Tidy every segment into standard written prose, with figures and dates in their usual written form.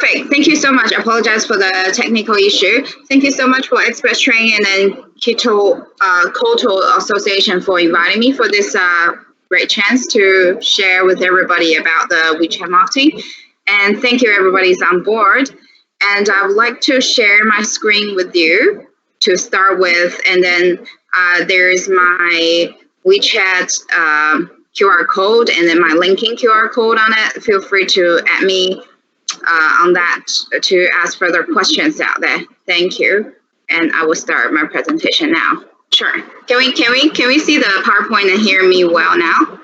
Perfect. Thank you so much. I apologize for the technical issue. Thank you so much for Express Train and then KOTO Association for inviting me for this great chance to share with everybody about the WeChat marketing. And thank you, everybody's on board. And I would like to share my screen with you to start with. And then there's my WeChat QR code and then my linking QR code on it. Feel free to add me on that to ask further questions out there. Thank you. And I will start my presentation now. Sure. Can we see the PowerPoint and hear me well now?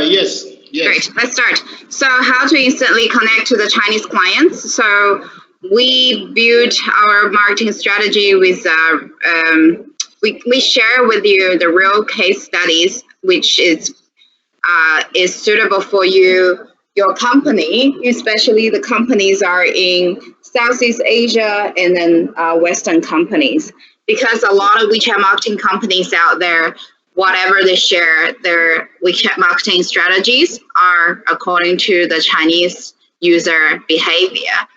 Yes. Great. Let's start. So how to instantly connect to the Chinese clients. So we built our marketing strategy with we share with you the real case studies, which is suitable for you, your company, especially the companies are in Southeast Asia and then Western companies. Because a lot of WeChat marketing companies out there, whatever they share, their WeChat marketing strategies are according to the Chinese user behavior.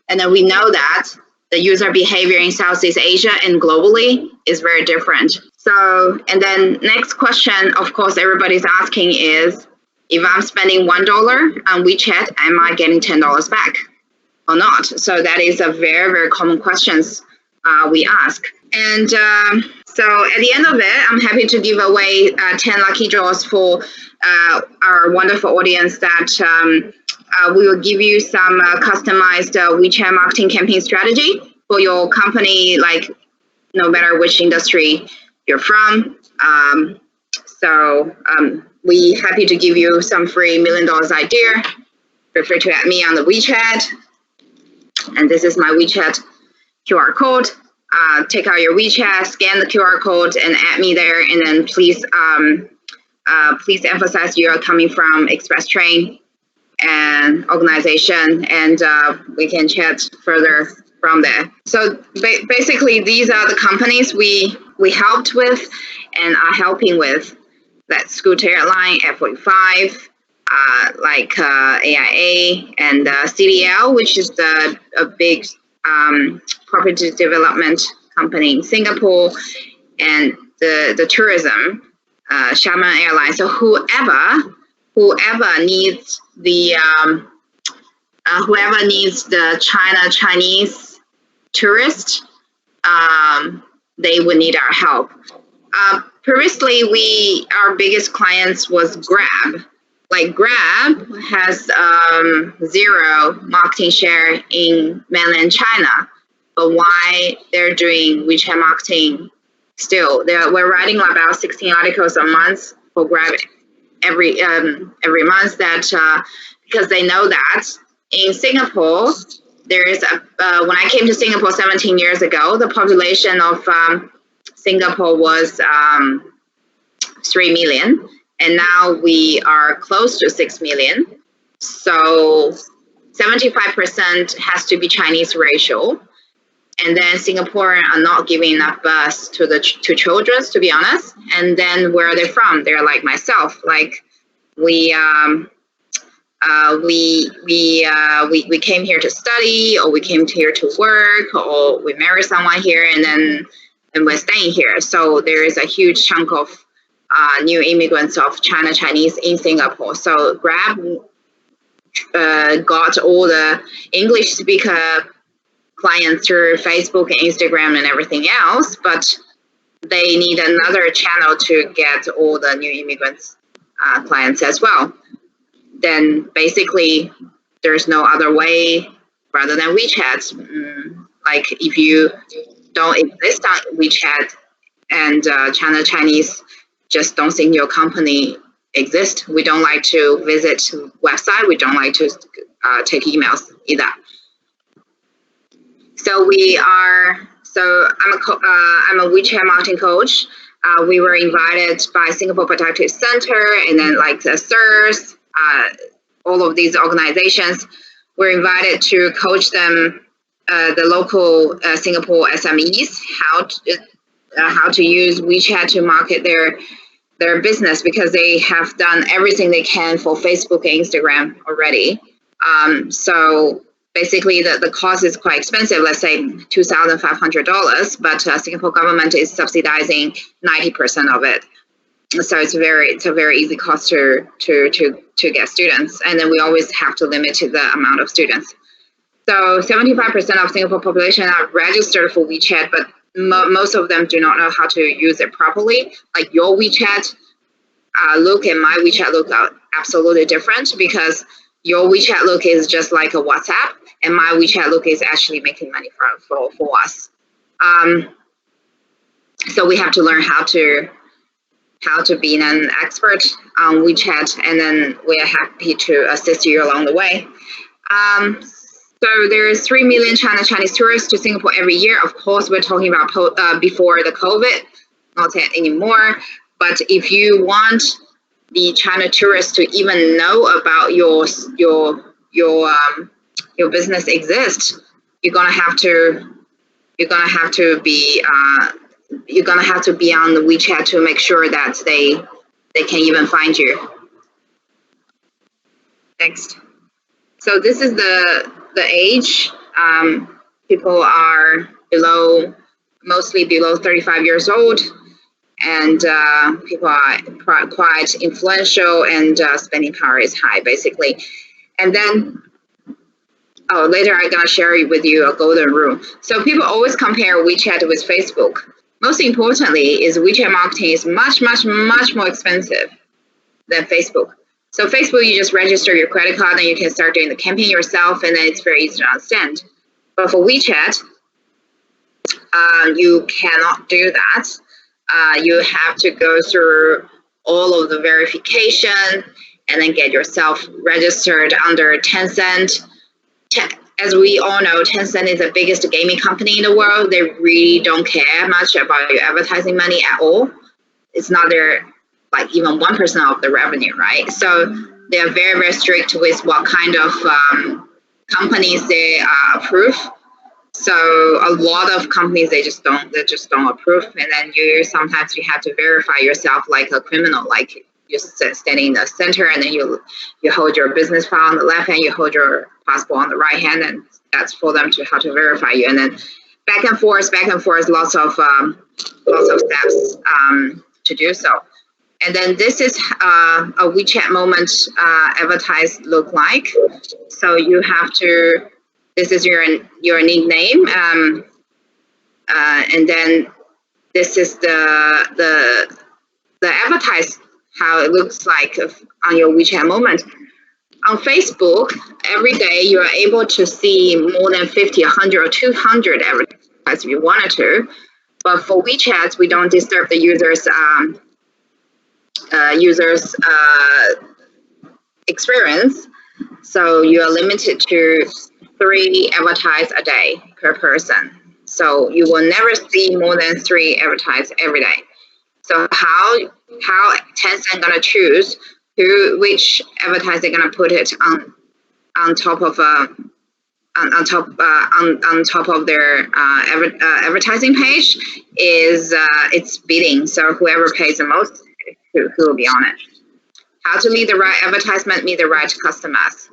And then we know that the user behavior in Southeast Asia and globally is very different. So, and then next question, of course, everybody's asking is, if I'm spending $1 on WeChat, am I getting $10 back or not? So that is a very, very common questions we ask. And so at the end of it, I'm happy to give away 10 lucky draws for our wonderful audience that we will give you some customized WeChat marketing campaign strategy for your company, like no matter which industry you're from. We happy to give you some free $1 million idea. Feel free to add me on the WeChat. And this is my WeChat QR code. Take out your WeChat, scan the QR code, and add me there. And then please emphasize you are coming from Express Train and organization, and we can chat further from there. So basically, these are the companies we helped with and are helping with. That's Scooter Airline, F45, AIA, and CDL, which is a big property development company in Singapore, and the tourism, Xiamen Airline. So whoever needs the Chinese tourist, they would need our help. Previously, our biggest clients was Grab. Like Grab has 0 marketing share in mainland China, but why they're doing WeChat marketing still? We're writing about 16 articles a month for Grab every month. That because they know that in Singapore there is when I came to Singapore 17 years ago, the population of Singapore was 3 million, and now we are close to 6 million. So 75% has to be Chinese ratio, and then Singaporeans are not giving enough birth to children, to be honest. And then where are they from? They're like myself. Like we came here to study, or we came here to work, or we married someone here, and we're staying here. So there is a huge chunk of new immigrants of Chinese in Singapore. So Grab got all the English speaker clients through Facebook and Instagram and everything else, but they need another channel to get all the new immigrants clients as well. Then basically there's no other way rather than WeChat. Like if you don't exist on WeChat and China Chinese just don't think your company exists, we don't like to visit website, we don't like to take emails either. So I'm a WeChat marketing coach. We were invited by Singapore Protective Center, and then like the SIRS, all of these organizations were invited to coach them, the local Singapore SMEs, how to use WeChat to market their business, because they have done everything they can for Facebook and Instagram already. So basically the cost is quite expensive, let's say $2,500, but Singapore government is subsidizing 90% of it. So it's a very easy cost to get students, and then we always have to limit the amount of students. So 75% of Singapore population are registered for WeChat, but most of them do not know how to use it properly. Like your WeChat look and my WeChat look are absolutely different, because your WeChat look is just like a WhatsApp, and my WeChat look is actually making money for us. So we have to learn how to be an expert on WeChat, and then we are happy to assist you along the way. So there's 3 million Chinese tourists to Singapore every year. Of course, we're talking about before the COVID, not anymore. But if you want the China tourists to even know about your business exists, you're gonna have to be on the WeChat to make sure that they can even find you. Next. So this is the age. People are mostly below 35 years old, and people are quite influential, and spending power is high, basically. And then, later I'm gonna share with you a golden rule. So people always compare WeChat with Facebook. Most importantly, is WeChat marketing is much more expensive than Facebook. So Facebook, you just register your credit card, and you can start doing the campaign yourself, and then it's very easy to understand. But for WeChat, you cannot do that. You have to go through all of the verification, and then get yourself registered under Tencent. As we all know, Tencent is the biggest gaming company in the world. They really don't care much about your advertising money at all. It's not their, like, even 1% of the revenue, right? So they are very strict with what kind of companies they approve. So a lot of companies, they just don't approve. And then sometimes you have to verify yourself like a criminal, like you're standing in the center, and then you hold your business file on the left hand, you hold your passport on the right hand, and that's for them to how to verify you. And then back and forth, lots of steps to do so. And then this is a WeChat moment advertised look like. So you have to, this is your nickname, and then this is the advertise, how it looks like on your WeChat moment. On Facebook, every day you are able to see more than 50, 100, or 200 advertisements if you wanted to. But for WeChat, we don't disturb the users' experience. So you are limited to 3 advertises a day per person. So you will never see more than 3 advertises every day. So how Tencent gonna choose which advertise they're gonna put it on top of their advertising page is it's bidding. So whoever pays the most, who will be on it. How to lead the right advertisement, meet the right customers.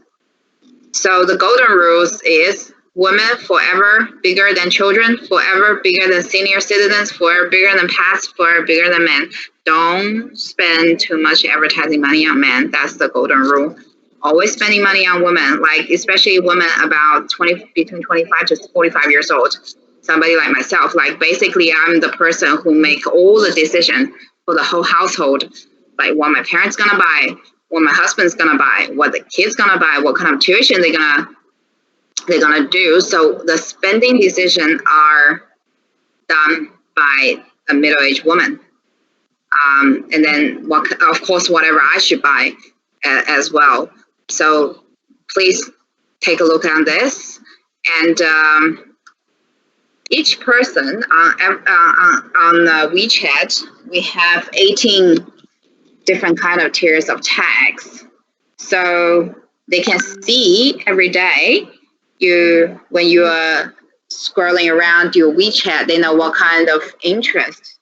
So the golden rules is women forever bigger than children, forever bigger than senior citizens, forever bigger than pets, forever bigger than men. Don't spend too much advertising money on men. That's the golden rule. Always spending money on women, like especially women about between 25 to 45 years old. Somebody like myself, like basically I'm the person who make all the decisions for the whole household, like what my parents gonna buy, what my husband's gonna buy, what the kids gonna buy, what kind of tuition they're gonna do. So the spending decisions are done by a middle-aged woman, and then of course whatever I should buy as well. So please take a look at this, and each person on WeChat, we have 18 different kind of tiers of tags. So they can see every day when you are scrolling around your WeChat, they know what kind of interest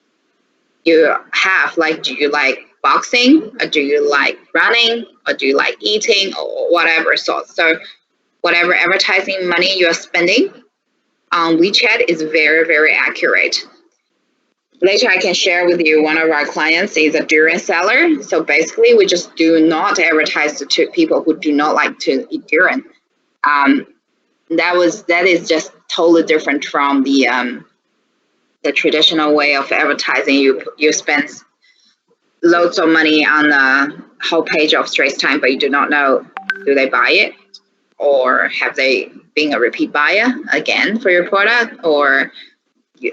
you have. Like, do you like boxing, or do you like running, or do you like eating, or whatever. So whatever advertising money you're spending on WeChat is very, very accurate. Later, I can share with you one of our clients is a durian seller. So basically, we just do not advertise to people who do not like to eat durian. That is just totally different from the traditional way of advertising. You spend loads of money on the whole page of Straits Times, but you do not know, do they buy it? Or have they been a repeat buyer again for your product? Or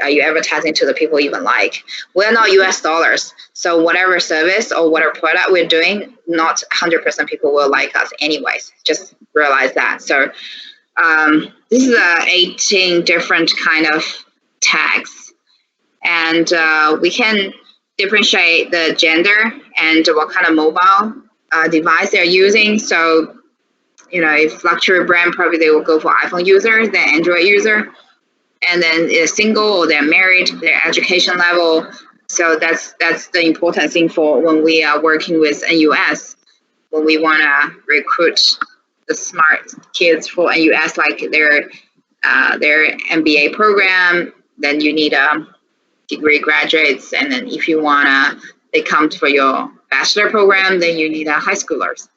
are you advertising to the people you even like? We're not US dollars. So whatever service or whatever product we're doing, not 100% people will like us anyways. Just realize that. So this is 18 different kind of tags. And we can differentiate the gender and what kind of mobile device they're using. So, if luxury brand, probably they will go for iPhone user, then Android user. And then they're single or they're married, their education level. So that's the important thing for when we are working with NUS, when we want to recruit the smart kids for NUS, like their MBA program. Then you need degree graduates, and then if you they come for your bachelor program, then you need high schoolers.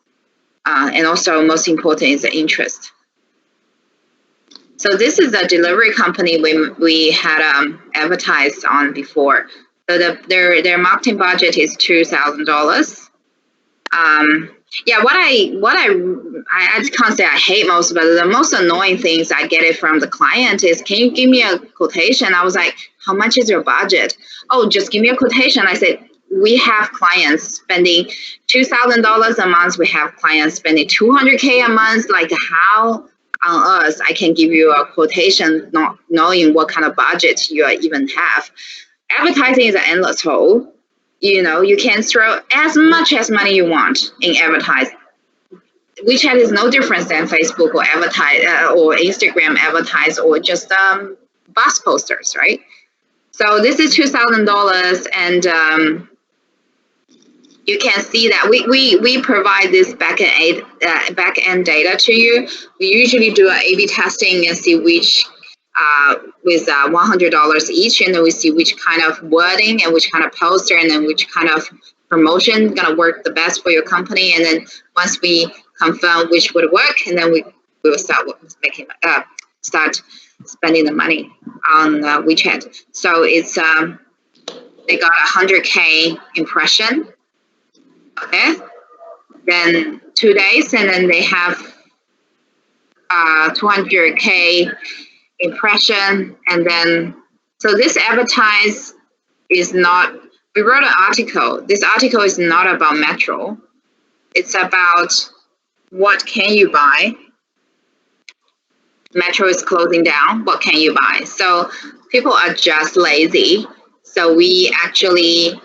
And also, most important is the interest. So this is a delivery company we had advertised on before. So their marketing budget is $2,000. What I can't say I hate most, but the most annoying things I get it from the client is, can you give me a quotation? I was like, how much is your budget? Oh, just give me a quotation. I said, we have clients spending $2,000 a month. We have clients spending $200K a month. Like, how on us I can give you a quotation not knowing what kind of budget you even have? Advertising is an endless hole. You can throw as much as money you want in advertising. WeChat is no different than Facebook or or Instagram advertise or just bus posters, right? So this is $2,000, and you can see that we provide this backend data to you. We usually do an A/B testing and see which with $100 each, and then we see which kind of wording and which kind of poster and then which kind of promotion gonna work the best for your company. And then once we confirm which would work, and then we will start spending the money on WeChat. So it's they got 100K impression. Okay, then 2 days, and then they have 200K impression, and then so this advertise is not. We wrote an article. This article is not about Metro. It's about what can you buy. Metro is closing down. What can you buy? So people are just lazy. So we actually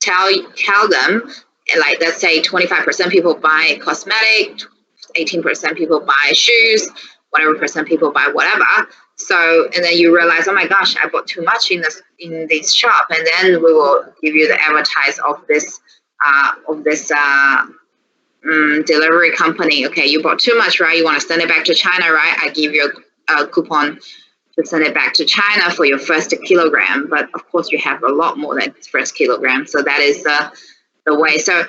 tell them, like, let's say 25% people buy cosmetic, 18% people buy shoes, whatever percent people buy whatever. So, and then you realize, oh my gosh, I bought too much in this shop, and then we will give you the advertise of this delivery company. Okay, you bought too much, right? You want to send it back to China, right? I give you a coupon to send it back to China for your first kilogram, but of course you have a lot more than first kilogram. So that is the way. So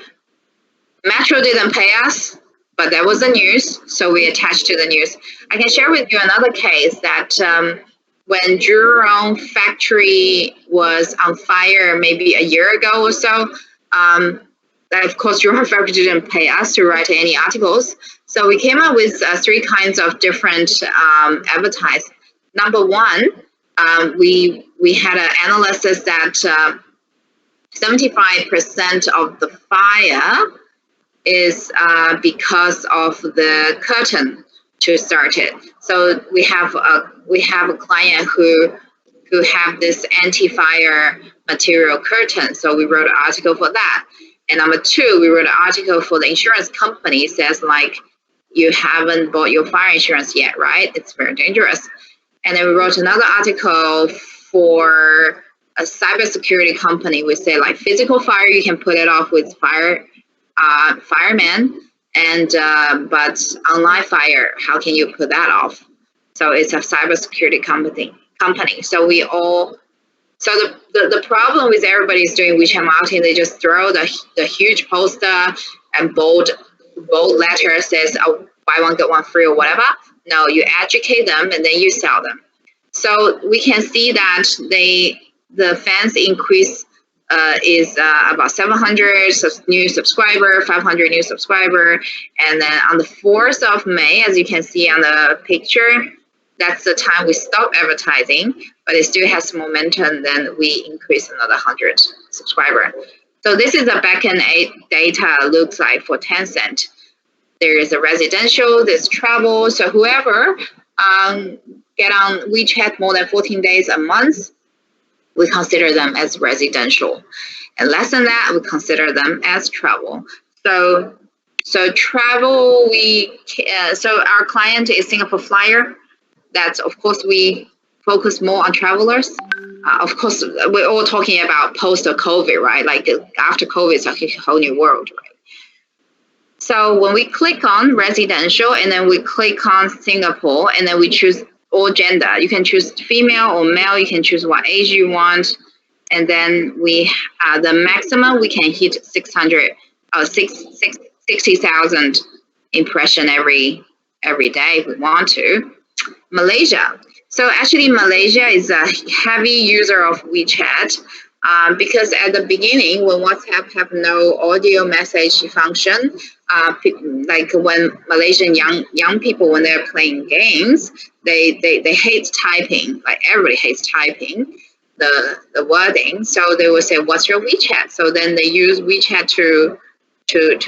Metro didn't pay us, but that was the news, so we attached to the news. I can share with you another case that when Jurong factory was on fire maybe a year ago or so, that of course Jurong factory didn't pay us to write any articles. So we came up with 3 kinds of different advertise. Number one, we had an analysis that 75% of the fire is because of the curtain to start it. So we have a client who have this anti-fire material curtain. So we wrote an article for that. And number 2, we wrote an article for the insurance company. Says like, you haven't bought your fire insurance yet, right? It's very dangerous. And then we wrote another article for a cybersecurity company. We say like physical fire, you can put it off with fireman. And but online fire, how can you put that off? So it's a cybersecurity company. So we all. So the problem with everybody is doing WeChat marketing, they just throw the huge poster and bold letter says, oh, buy one get one free or whatever. No, you educate them and then you sell them. So we can see that the fans increase is about 700 new subscriber, 500 new subscriber, and then on the 4th of May, as you can see on the picture, that's the time we stop advertising, but it still has momentum. Then we increase another 100 subscriber. So this is a backend data looks like for Tencent. There is a residential, there's travel. So whoever get on WeChat more than 14 days a month, we consider them as residential. And less than that, we consider them as travel. So travel, so our client is Singapore Flyer. That's, of course, we focus more on travelers. Of course, we're all talking about post-COVID, right? Like after COVID, it's a whole new world, right? So when we click on residential and then we click on Singapore and then we choose all gender, you can choose female or male, you can choose what age you want. And then we the maximum we can hit 60,000 impression every day if we want to. Malaysia. So actually Malaysia is a heavy user of WeChat because at the beginning when WhatsApp have no audio message function, like when Malaysian young people, when they're playing games, they hate typing, like everybody hates typing the wording. So they will say, what's your WeChat? So then they use WeChat to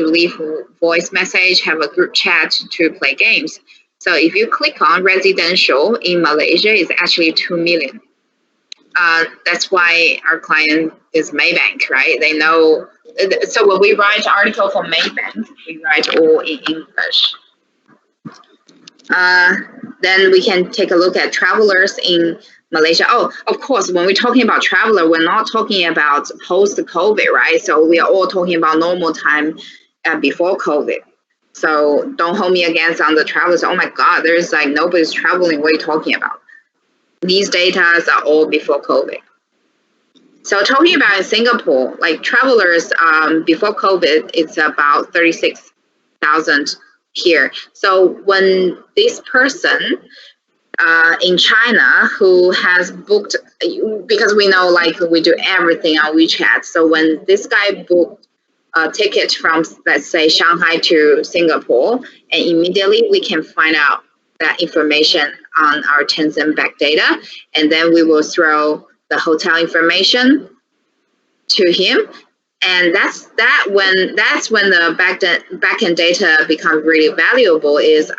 leave voice message, have a group chat to play games. So if you click on residential in Malaysia, it's actually 2 million. That's why our client is Maybank, right? They know. So when we write an article for Maybank, we write all in English. Then we can take a look at travelers in Malaysia. Oh, of course, when we're talking about traveler, we're not talking about post-COVID, right? So we are all talking about normal time before COVID. So don't hold me against on the travelers. Oh my God, there's like nobody's traveling. What are you talking about? These data are all before COVID. So talking about in Singapore, like travelers before COVID, it's about 36,000 here. So when this person in China who has booked, because we know like we do everything on WeChat. So when this guy booked a ticket from, let's say, Shanghai to Singapore, and immediately we can find out that information on our Tencent back data, and then we will throw the hotel information to him, and that's when the backend data becomes really valuable. Is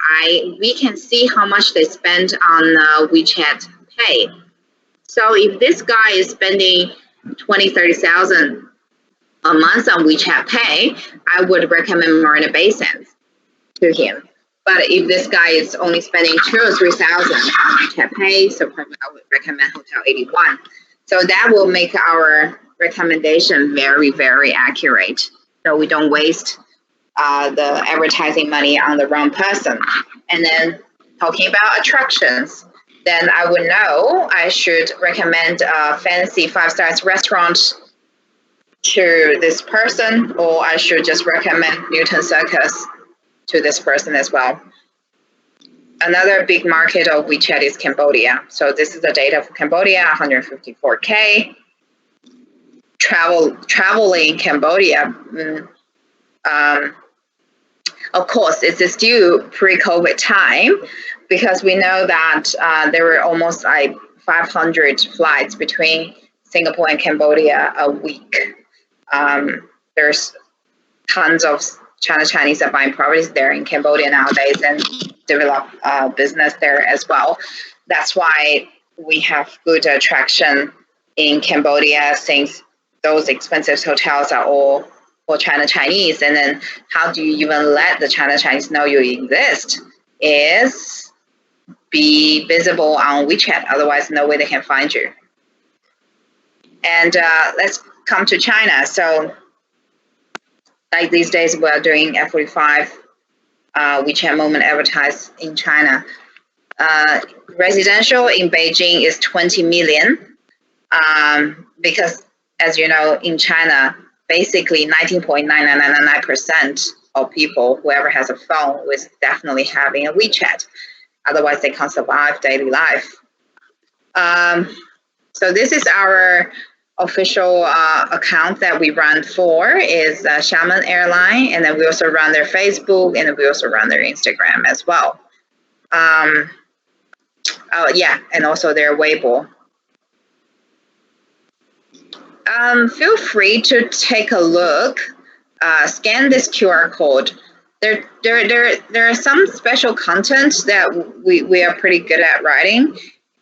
we can see how much they spend on WeChat Pay. So if this guy is spending 30,000 a month on WeChat Pay, I would recommend Marina Bay Sands to him. But if this guy is only spending 2,000 or 3,000 on WeChat Pay, so probably I would recommend Hotel 81. So that will make our recommendation very, very accurate. So we don't waste the advertising money on the wrong person. And then talking about attractions, then I would know I should recommend a fancy 5-star restaurant to this person, or I should just recommend Newton Circus to this person as well. Another big market of WeChat is Cambodia. So this is the data for Cambodia, 154K. Traveling Cambodia, of course, it's still pre-COVID time, because we know that there were almost like 500 flights between Singapore and Cambodia a week. There's tons of Chinese are buying properties there in Cambodia nowadays and develop business there as well. That's why we have good attraction in Cambodia, since those expensive hotels are all for Chinese. And then how do you even let the Chinese know you exist? Is be visible on WeChat, otherwise no way they can find you. And let's come to China. So like these days we're doing F45 WeChat moment advertised in China. Residential in Beijing is 20 million, because, as you know, in China, basically 19.9999% of people, whoever has a phone, is definitely having a WeChat. Otherwise, they can't survive daily life. So this is our official account that we run for, is Xiamen Airline, and then we also run their Facebook, and then we also run their Instagram as well. Oh yeah, and also their Weibo. Feel free to take a look. Scan this QR code. There are some special content that we are pretty good at writing.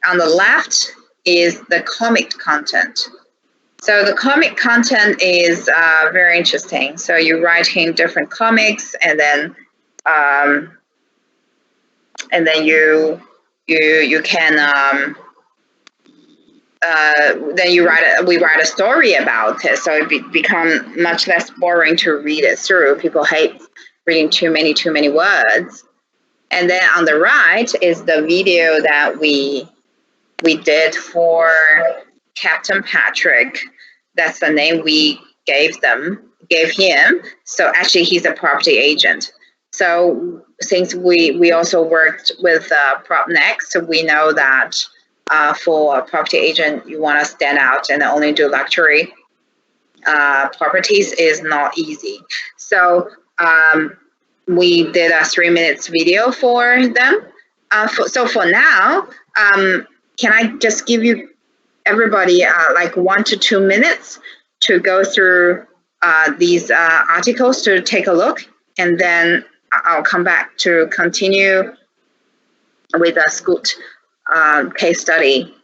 On the left is the comic content. So the comic content is very interesting. So you write in different comics, and then you can then we write a story about it, so it become much less boring to read it through. People hate reading too many words. And then on the right is the video that we did for Captain Patrick. That's the name we gave him. So actually he's a property agent. So since we also worked with PropNext, we know that for a property agent, you want to stand out and only do luxury properties is not easy. So we did a 3 minutes video for them. So for now, can I just give you everybody like 1 to 2 minutes to go through these articles to take a look, and then I'll come back to continue with a Scoot case study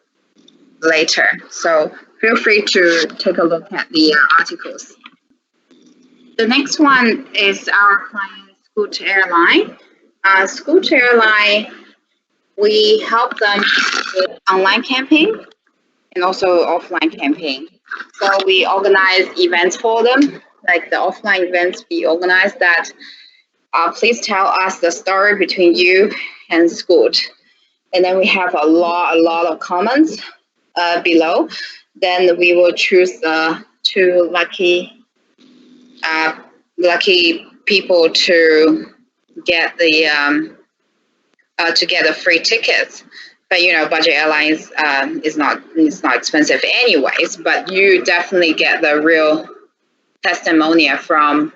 later. So feel free to take a look at the articles. The next one is our client, Scoot Airline. Scoot Airline, we help them with online campaign and also offline campaign. So we organize events for them, like the offline events we organize that. Please tell us the story between you and Scoot. And then we have a lot of comments below. Then we will choose the 2 lucky people to get the free tickets. But you know, budget airlines is not expensive anyways. But you definitely get the real testimonial from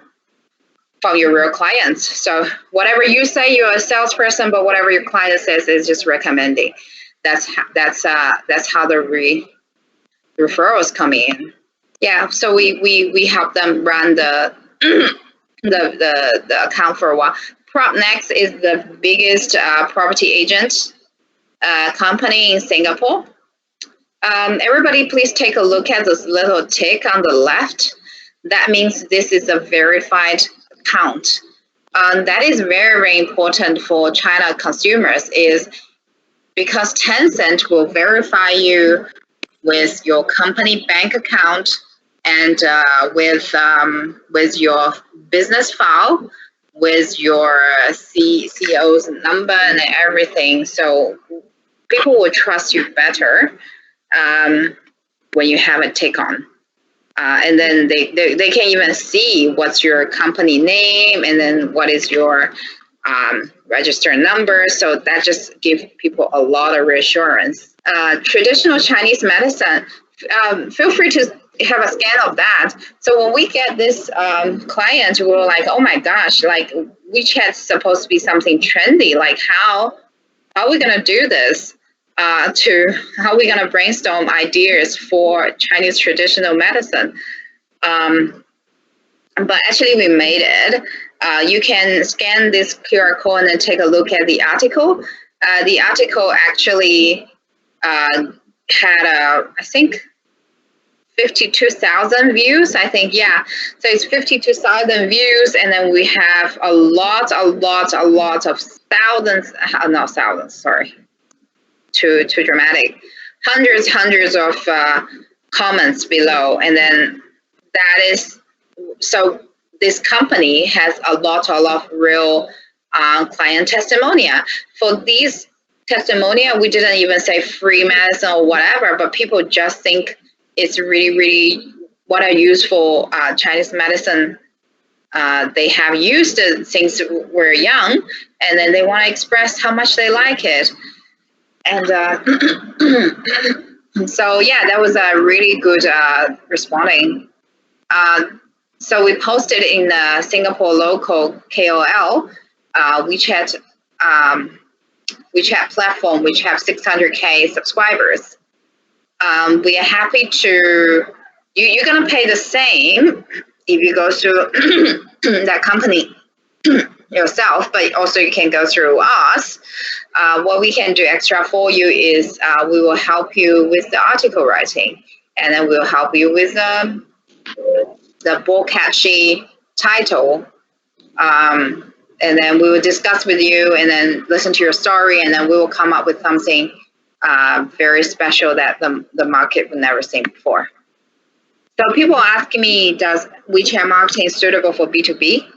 your real clients. So whatever you say, you're a salesperson, but whatever your client says is just recommending. That's how the referrals come in. Yeah, so we help them run the the account for a while. PropNext is the biggest property agent company in Singapore. Everybody, please take a look at this little tick on the left. That means this is a verified account. That is very important for China consumers, is because Tencent will verify you with your company bank account and with your business file, with your CEO's number and everything. So people will trust you better when you have a tick on. And then they can even see what's your company name and then what is your registered number. So that just gives people a lot of reassurance. Traditional Chinese medicine, feel free to have a scan of that. So when we get this client, we're like, oh my gosh, like WeChat's supposed to be something trendy. Like how are we going to do this? How are we going to brainstorm ideas for Chinese traditional medicine? But actually we made it. You can scan this QR code and then take a look at the article. The article actually had, I think, 52,000 views, I think, yeah. So it's 52,000 views, and then we have a lot of thousands, not thousands, sorry. Too dramatic. Hundreds of comments below, and then that is, so this company has a lot of real client testimonial. For these testimonial, we didn't even say free medicine or whatever, but people just think it's really, really what a useful Chinese medicine they have used since we're young, and then they want to express how much they like it. And so yeah, that was a really good responding. So we posted in the Singapore local KOL WeChat platform, which have 600K subscribers. We are happy to, you're gonna pay the same if you go through that company yourself, but also you can go through us. What we can do extra for you is we will help you with the article writing, and then we'll help you with the bold catchy title. And then we will discuss with you and then listen to your story, and then we will come up with something very special that the market will never seen before. So people ask me, does WeChat marketing suitable for B2B?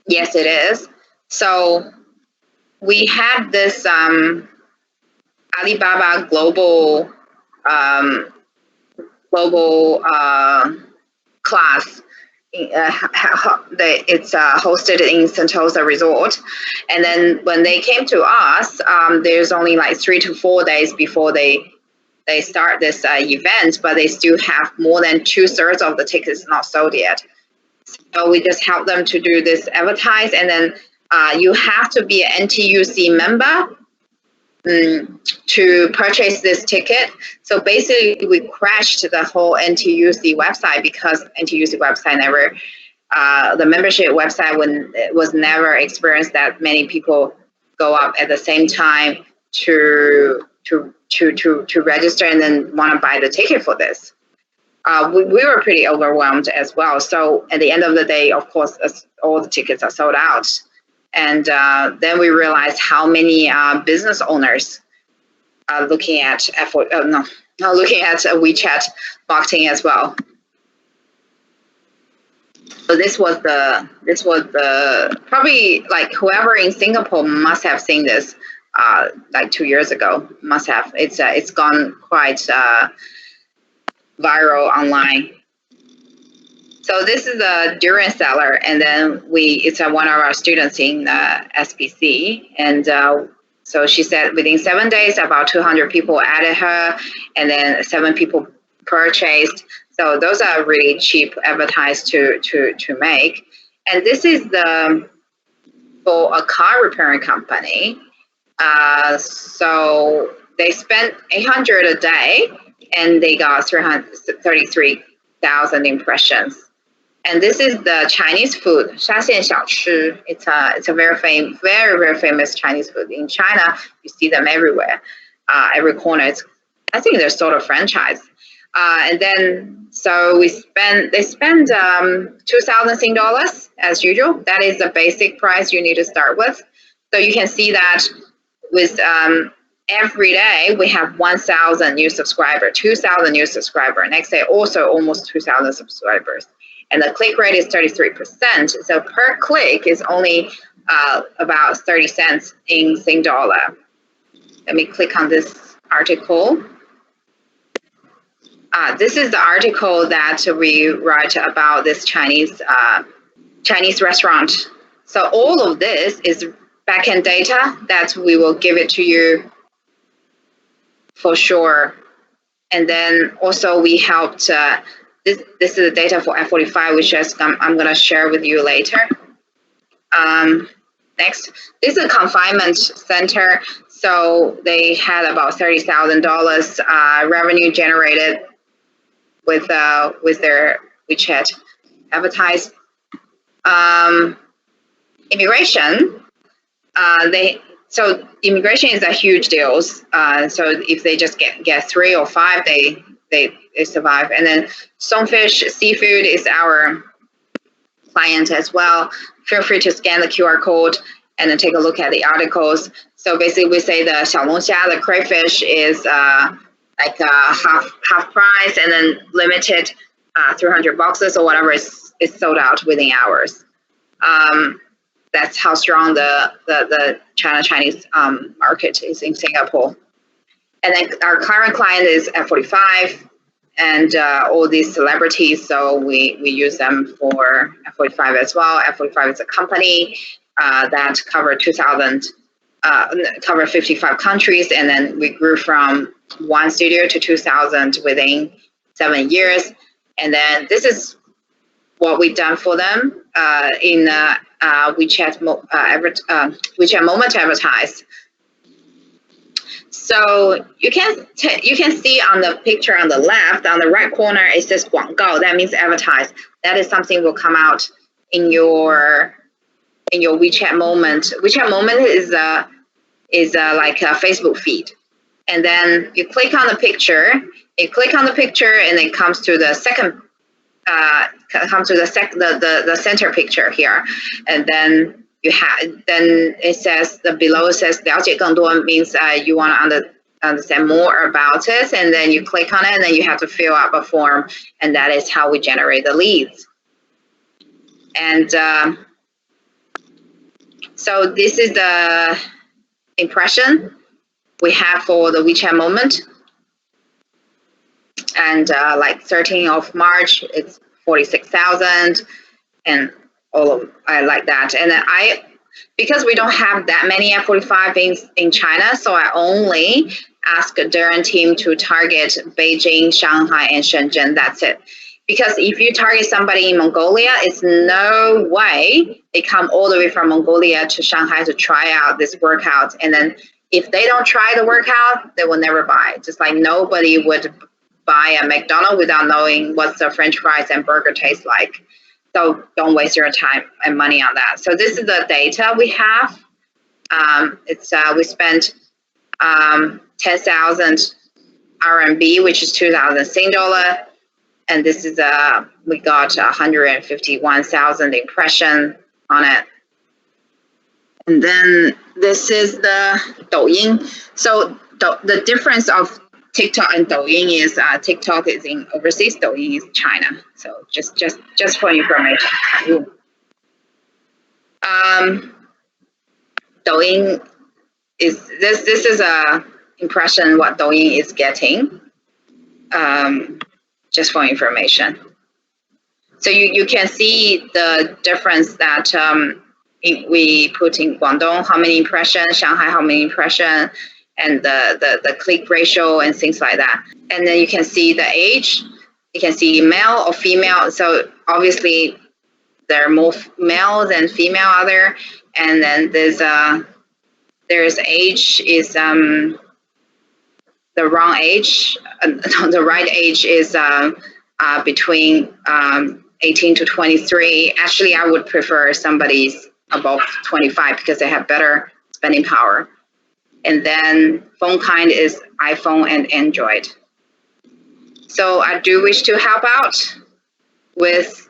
Yes, it is. So we had this Alibaba global class. It's hosted in Sentosa Resort, and then when they came to us, there's only like 3 to 4 days before they start this event, but they still have more than 2/3 of the tickets not sold yet. So we just help them to do this advertise, and then you have to be an NTUC member to purchase this ticket. So basically, we crashed the whole NTUC website because NTUC website never, the membership website was never experienced that many people go up at the same time to register and then want to buy the ticket for this. We were pretty overwhelmed as well. So at the end of the day, of course, all the tickets are sold out. And then we realized how many business owners are looking at looking at WeChat marketing as well. So this was the probably like whoever in Singapore must have seen this like 2 years ago. Must have. It's gone quite viral online. So this is a durian seller, and then it's one of our students in SPC, and so she said within 7 days about 200 people added her, and then 7 people purchased. So those are really cheap advertised to make. And this is for a car repairing company. So they spent 800 a day, and they got 333,000 impressions. And this is the Chinese food, 沙县小吃. It's a very famous Chinese food in China. You see them everywhere, every corner. I think they're sort of franchise. And then so they spend 2,000 Sing dollars as usual. That is the basic price you need to start with. So you can see that with every day we have 1,000 new subscribers, 2,000 new subscribers. Next day also almost 2,000 subscribers. And the click rate is 33%. So per click is only about 30 cents in Sing dollar. Let me click on this article. This is the article that we write about this Chinese restaurant. So all of this is backend data that we will give it to you for sure. And then also we helped. This is the data for F45, which I'm going to share with you later. Next, this is a confinement center. So they had about $30,000 revenue generated with their WeChat advertised. Immigration, so immigration is a huge deal. So if they just get 3 or 5, they survive. And then Stonefish Seafood is our client as well. Feel free to scan the QR code and then take a look at the articles. So basically we say the xiaolongxia, the crayfish, is like half price, and then limited 300 boxes or whatever is sold out within hours. That's how strong the Chinese market is in Singapore. And then our current client is F45 and all these celebrities, so we use them for F45 as well. F45 is a company that cover 55 countries, and then we grew from 1 studio to 2,000 within 7 years. And then this is what we've done for them in WeChat Moment Advertise. So you can see on the picture on the left, on the right corner, it says 广告. That means advertise. That is something will come out in your WeChat Moment. WeChat Moment is like a Facebook feed, and then you click on the picture. You click on the picture, and it comes to the second. The center picture here, and then it says below it says 了解更多 means you want to understand more about it, and then you click on it, and then you have to fill out a form, and that is how we generate the leads. And so this is the impression we have for the WeChat Moment. And like 13th of March, it's 46,000, and all of I like that. And then because we don't have that many F45 in China, so I only ask their team to target Beijing, Shanghai, and Shenzhen. That's it. Because if you target somebody in Mongolia, it's no way they come all the way from Mongolia to Shanghai to try out this workout. And then if they don't try the workout, they will never buy. Just like nobody would buy a McDonald's without knowing what the French fries and burger taste like. So don't waste your time and money on that. So this is the data we have. We spent 10,000 RMB, which is 2,000 Sing dollar, and this is we got 151,000 impression on it. And then this is the Douyin. So the difference of TikTok and Douyin is TikTok is in overseas, Douyin is China. So just for information. Douyin is this is a impression what Douyin is getting. Just for information. So you can see the difference that we put in Guangdong, how many impressions, Shanghai, how many impressions, and the click ratio and things like that. And then you can see the age. You can see male or female. So obviously there are more male than female out there. And then there's age is the wrong age. The right age is between 18 to 23. Actually, I would prefer somebody's above 25 because they have better spending power. And then phone kind is iPhone and Android. So I do wish to help out with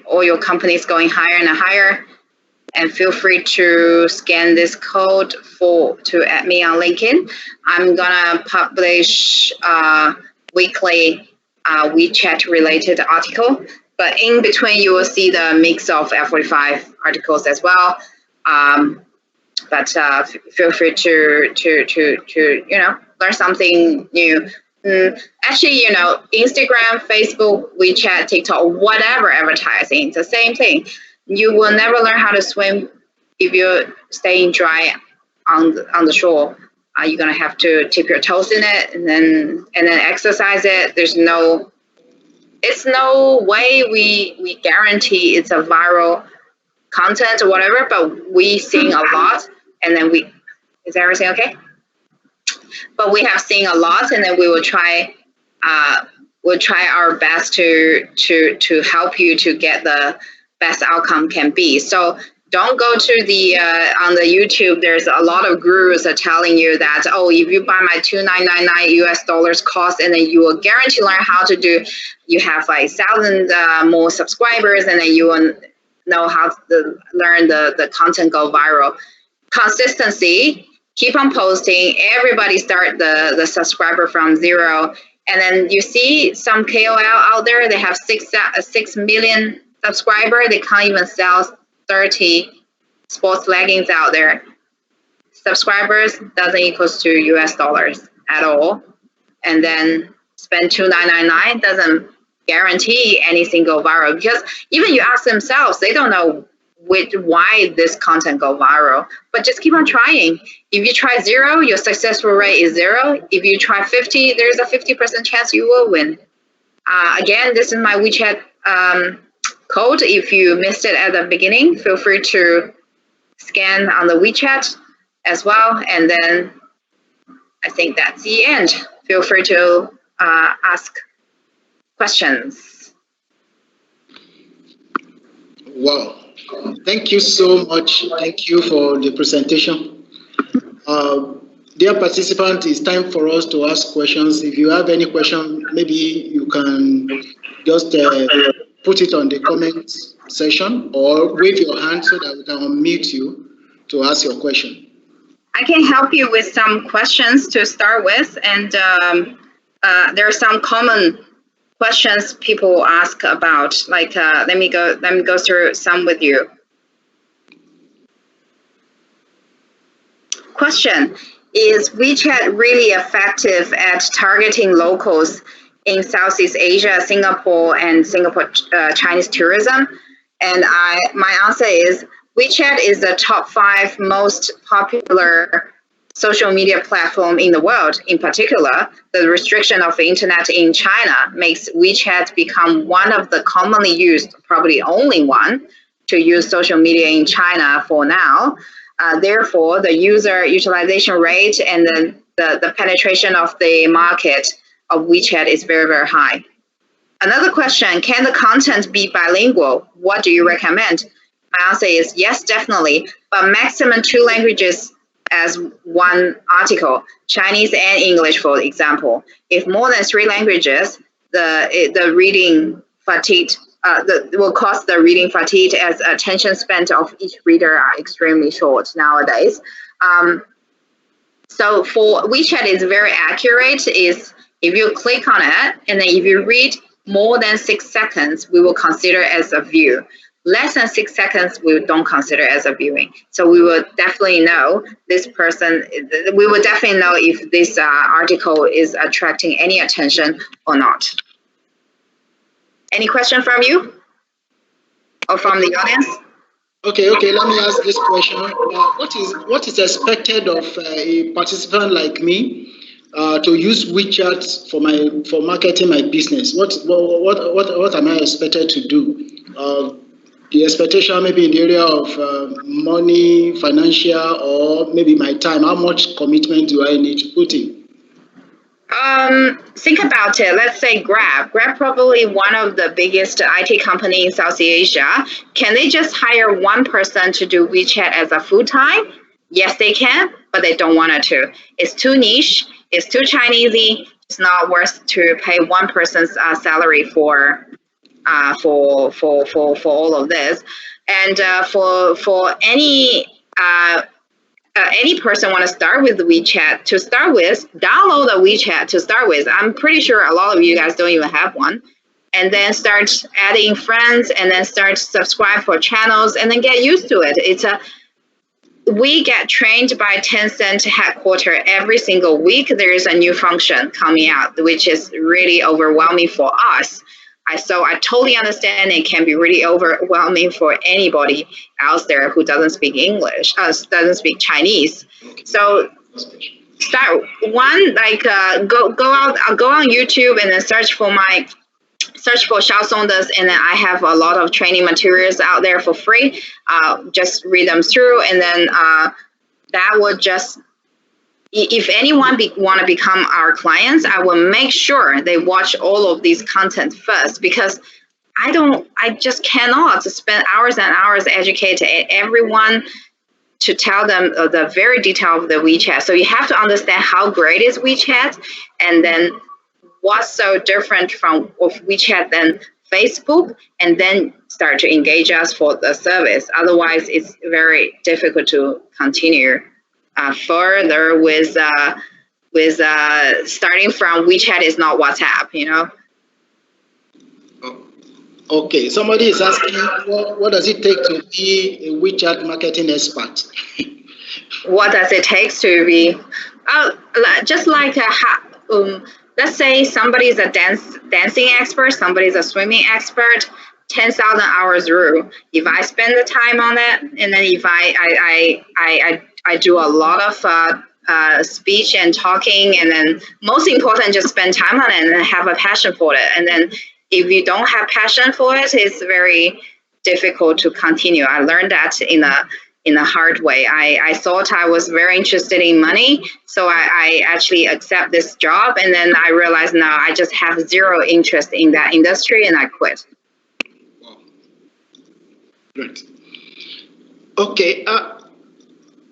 all your companies going higher and higher. And feel free to scan this code to add me on LinkedIn. I'm gonna publish weekly WeChat related article, but in between you will see the mix of F45 articles as well. But feel free to learn something new. Actually, Instagram, Facebook, WeChat, TikTok, whatever advertising, it's the same thing. You will never learn how to swim if you're staying dry on the shore. You're gonna have to dip your toes in it and then exercise it. It's no way we guarantee it's a viral content or whatever, but we seeing a lot, and then is everything okay? But we have seen a lot, and then we will try. We'll try our best to help you to get the best outcome can be. So don't go to the on the YouTube. There's a lot of gurus are telling you that, oh, if you buy my $2,999 cost, and then you will guarantee learn how to do. You have like 1,000 more subscribers, and then you will know how to learn the content go viral. Consistency. Keep on posting. Everybody start the subscriber from zero, and then you see some KOL out there. They have 6 million subscriber. They can't even sell 30 sports leggings out there. Subscribers doesn't equals to US dollars at all. And then spend $2,999 doesn't guarantee anything go viral, because even you ask themselves, they don't know why this content go viral, but just keep on trying. If you try 0, your successful rate is 0. If you try 50, there's a 50% chance you will win. Again, this is my WeChat code. If you missed it at the beginning, feel free to scan on the WeChat as well. And then I think that's the end. Feel free to ask questions. Wow. Thank you so much. Thank you for the presentation. Dear participants, it's time for us to ask questions. If you have any question, maybe you can just put it on the comment section or wave your hand so that we can unmute you to ask your question. I can help you with some questions to start with, and there are some common questions people ask about. Like, let me go through some with you. Question: is WeChat really effective at targeting locals in Southeast Asia, Singapore, and Singapore Chinese tourism? And my answer is WeChat is the top 5 most popular social media platform in the world. In particular, the restriction of the internet in China makes WeChat become one of the commonly used, probably only one, to use social media in China for now. Therefore, the user utilization rate and the penetration of the market of WeChat is very, very high. Another question: can the content be bilingual? What do you recommend? My answer is yes, definitely, but maximum 2 languages as one article, Chinese and English, for example. If more than 3 languages, the reading fatigue will cause the reading fatigue, as attention span of each reader are extremely short nowadays. So for WeChat, is very accurate. Is if you click on it and then if you read more than 6 seconds, we will consider as a view. Less than 6 seconds, we don't consider as a viewing. So we will definitely know this person, we will definitely know if this article is attracting any attention or not. Any question from you or from the audience? Okay, let me ask this question. What is expected of a participant like me to use WeChat for marketing my business? What am I expected to do? The expectation maybe in the area of money, financial, or maybe my time. How much commitment do I need to put in? Think about it. Let's say Grab. Grab probably one of the biggest IT company in South Asia. Can they just hire one person to do WeChat as a full-time? Yes, they can, but they don't want to. It's too niche. It's too Chinesey. It's not worth to pay one person's salary for all of this. And for any person want to start with WeChat, to start with, download a WeChat to start with. I'm pretty sure a lot of you guys don't even have one. And then start adding friends, and then start subscribe for channels, and then get used to it. We get trained by Tencent headquarters every single week. There is a new function coming out, which is really overwhelming for us. So I totally understand it can be really overwhelming for anybody else there who doesn't speak English, doesn't speak Chinese. So start one, like go on YouTube and then search for Xiao Saunders, and then I have a lot of training materials out there for free. Just read them through, and then that would just, if anyone want to become our clients, I will make sure they watch all of these content first, because I just cannot spend hours and hours educating everyone to tell them the very detail of the WeChat. So you have to understand how great is WeChat, and then what's so different of WeChat than Facebook, and then start to engage us for the service. Otherwise, it's very difficult to continue further with starting from WeChat is not WhatsApp, you know. Okay, somebody is asking, what does it take to be a WeChat marketing expert? What does it take to be? Just like let's say somebody is a dancing expert, somebody is a swimming expert. 10,000 hours rule. If I spend the time on it, and then if I do a lot of speech and talking, and then most important, just spend time on it and have a passion for it. And then if you don't have passion for it, it's very difficult to continue. I learned that in a hard way. I thought I was very interested in money, so I actually accept this job, and then I realized now I just have zero interest in that industry, and I quit. Wow. Great. Okay.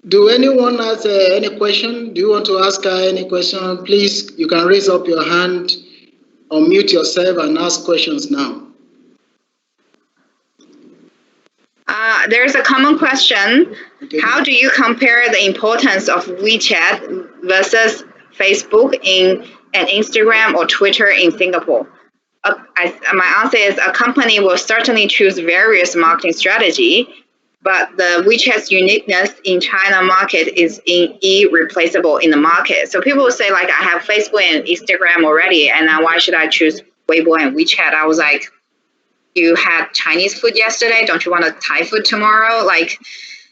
Do anyone has any question? Do you want to ask any question? Please, you can raise up your hand or mute yourself and ask questions now. There's a common question. Okay. How do you compare the importance of WeChat versus Facebook and Instagram or Twitter in Singapore? My answer is a company will certainly choose various marketing strategy, but the WeChat's uniqueness in China market is irreplaceable in the market. So people will say, like, I have Facebook and Instagram already, and now why should I choose Weibo and WeChat? I was like, you had Chinese food yesterday, don't you want a Thai food tomorrow? Like,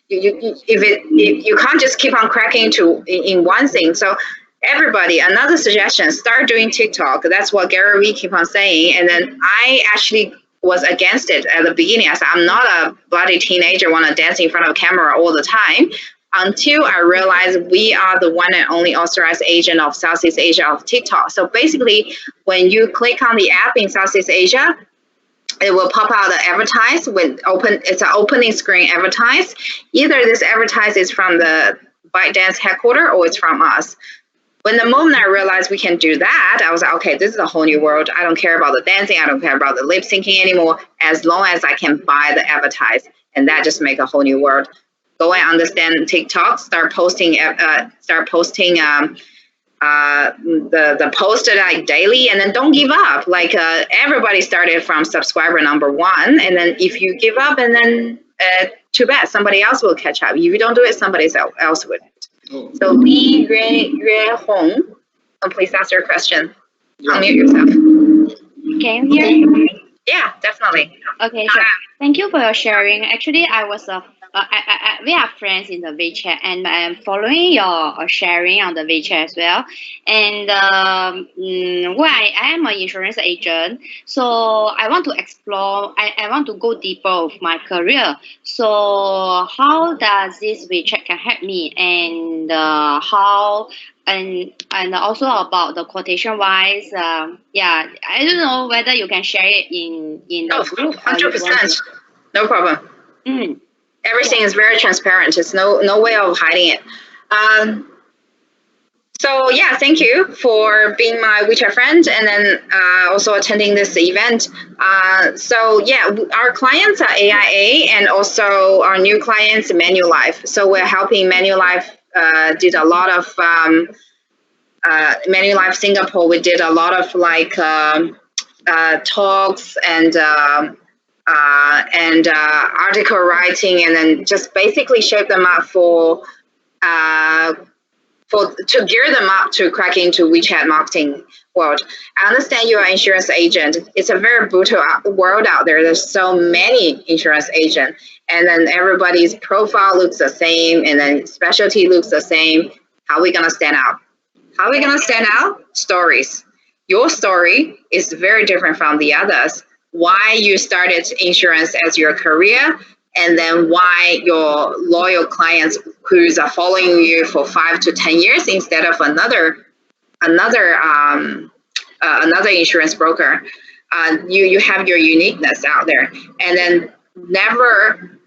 you can't just keep on cracking in one thing. So everybody, another suggestion, start doing TikTok. That's what Gary Vee keep on saying. And then I actually was against it at the beginning. I said, I'm not a bloody teenager, want to dance in front of a camera all the time, until I realized we are the one and only authorized agent of Southeast Asia of TikTok. So basically, when you click on the app in Southeast Asia, it will pop out the advertise it's an opening screen advertise. Either this advertise is from the ByteDance headquarters or it's from us. When the moment I realized we can do that, I was like, okay, this is a whole new world. I don't care about the dancing. I don't care about the lip syncing anymore, as long as I can buy the advertise. And that just make a whole new world. Go and understand TikTok, start posting the post like daily, and then don't give up. Like everybody started from subscriber number 1, and then if you give up, and then too bad, somebody else will catch up. If you don't do it, somebody else will. Oh. So Li Yue Hong, please ask your question. Yeah. Unmute yourself. Can you hear me? Yeah, definitely. Okay, sure. Thank you for your sharing. Actually, I was we are friends in the WeChat, and I'm following your sharing on the WeChat as well. And I am an insurance agent, so I want to explore. I want to go deeper with my career. So how does this WeChat can help me, and how? And also about the quotation wise, yeah, I don't know whether you can share it in the group. 100%, no problem. Everything is very transparent. It's no way of hiding it. So yeah, thank you for being my WeChat friend, and then also attending this event. So yeah, our clients are AIA, and also our new clients, Manulife. So we're helping Manulife. Did a lot of Manulife Singapore. We did a lot of like talks and article writing, and then just basically shape them up to gear them up to crack into WeChat marketing world. I understand you're an insurance agent. It's a very brutal world out there. There's so many insurance agents, and then everybody's profile looks the same, and then specialty looks the same. How are we gonna stand out? How are we gonna stand out? Stories. Your story is very different from the others. Why you started insurance as your career, and then why your loyal clients who are following you for 5 to 10 years instead of another insurance broker. You have your uniqueness out there, and then never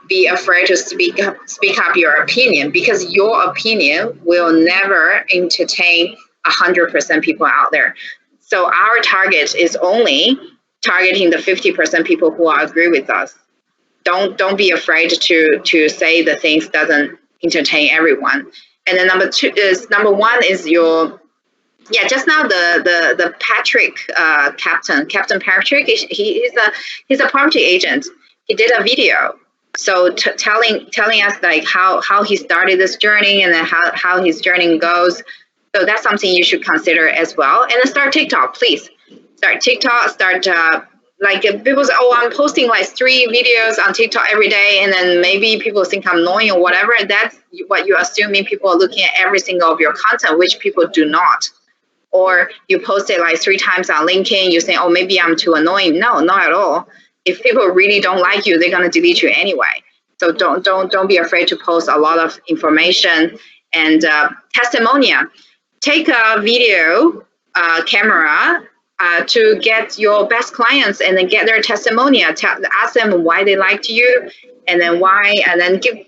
be afraid to speak up your opinion, because your opinion will never entertain 100% people out there. So our target is only targeting the 50% people who agree with us. Don't be afraid to say the things doesn't entertain everyone. And then number one is your Yeah, just now the Patrick Captain Patrick, he's a property agent. He did a video, so telling us like how he started this journey and then how his journey goes. So that's something you should consider as well. And then start TikTok, please. Start TikTok. Start like people say, oh, I'm posting like 3 videos on TikTok every day, and then maybe people think I'm annoying or whatever. That's what you're assuming. People are looking at every single of your content, which people do not. Or you post it like 3 times on LinkedIn, you say, oh, maybe I'm too annoying. No, not at all. If people really don't like you, they're gonna delete you anyway. So don't be afraid to post a lot of information and testimonial. Take a video camera to get your best clients and then get their testimonial. Ask them why they liked you, and then why, and then give,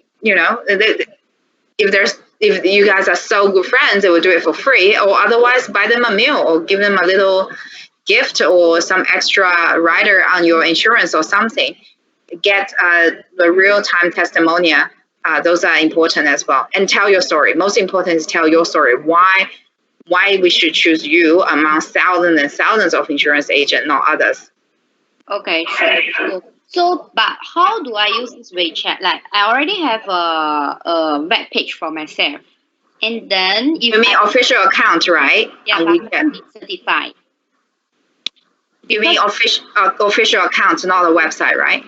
if you guys are so good friends, they will do it for free, or otherwise buy them a meal or give them a little gift or some extra rider on your insurance or something. Get the real-time testimonial. Those are important as well. And tell your story. Most important is tell your story. Why we should choose you among thousands and thousands of insurance agents, not others. Okay, sure. So, but how do I use this Wechat? Like, I already have a web page for myself, and then if you mean official account, right? Yeah, but I can be certified. You mean official account, not a website, right?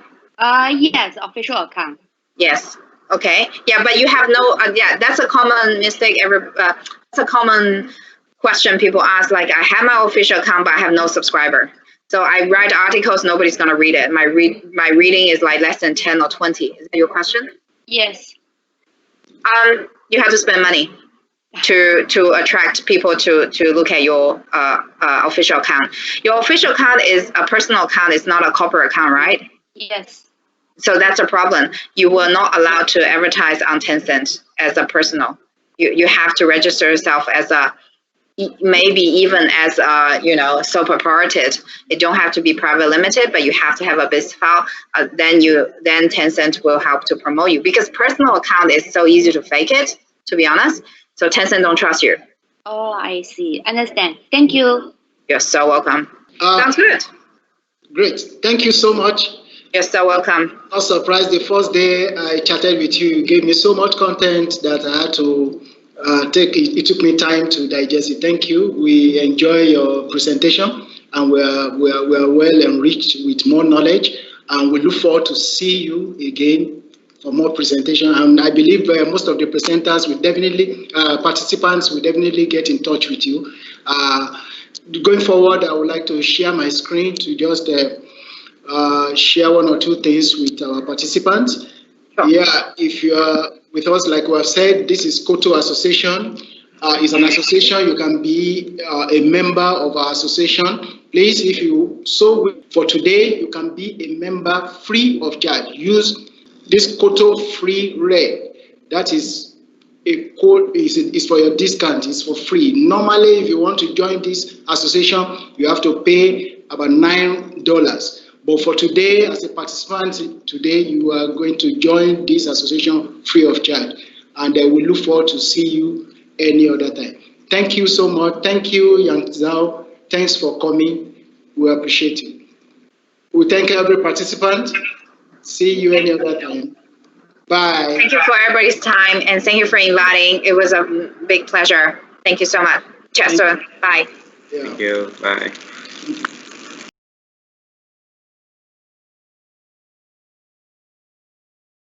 Yes, official account. Yes. Okay. Yeah, but you have no. Yeah, that's a common mistake. That's a common question people ask. Like, I have my official account, but I have no subscriber. So I write articles, nobody's gonna read it. My reading is like less than 10 or 20. Is that your question? Yes. You have to spend money to attract people to look at your official account. Your official account is a personal account. It's not a corporate account, right? Yes. So that's a problem. You will not allow to advertise on Tencent as a personal. You have to register yourself as a, maybe even as a, sole proprietor. It don't have to be private limited, but you have to have a business file. Then Tencent will help to promote you, because personal account is so easy to fake it, to be honest. So Tencent don't trust you. Oh, I see. Understand. Thank you. You're so welcome. Sounds good. Great. Thank you so much. You're so welcome. I was surprised the first day I chatted with you. You gave me so much content that I had to it took me time to digest it. Thank you. We enjoy your presentation, and we are well enriched with more knowledge, and we look forward to see you again for more presentation. And I believe most of the presenters will definitely, participants will definitely get in touch with you. Going forward, I would like to share my screen to just share 1 or 2 things with our participants. Sure. Yeah, if you are with us, like we have said, this is KOTO Association. It's an association. You can be a member of our association. Please, if you for today, you can be a member free of charge. Use this KOTO free rate. That is a code. Is for your discount. It's for free. Normally, if you want to join this association, you have to pay about $9. But for today, as a participant today, you are going to join this association free of charge. And we look forward to see you any other time. Thank you so much. Thank you, Yang Zhao. Thanks for coming. We appreciate you. We thank every participant. See you any other time. Bye. Thank you for everybody's time, and thank you for inviting. It was a big pleasure. Thank you so much. Chester, bye. Yeah. Thank you. Bye.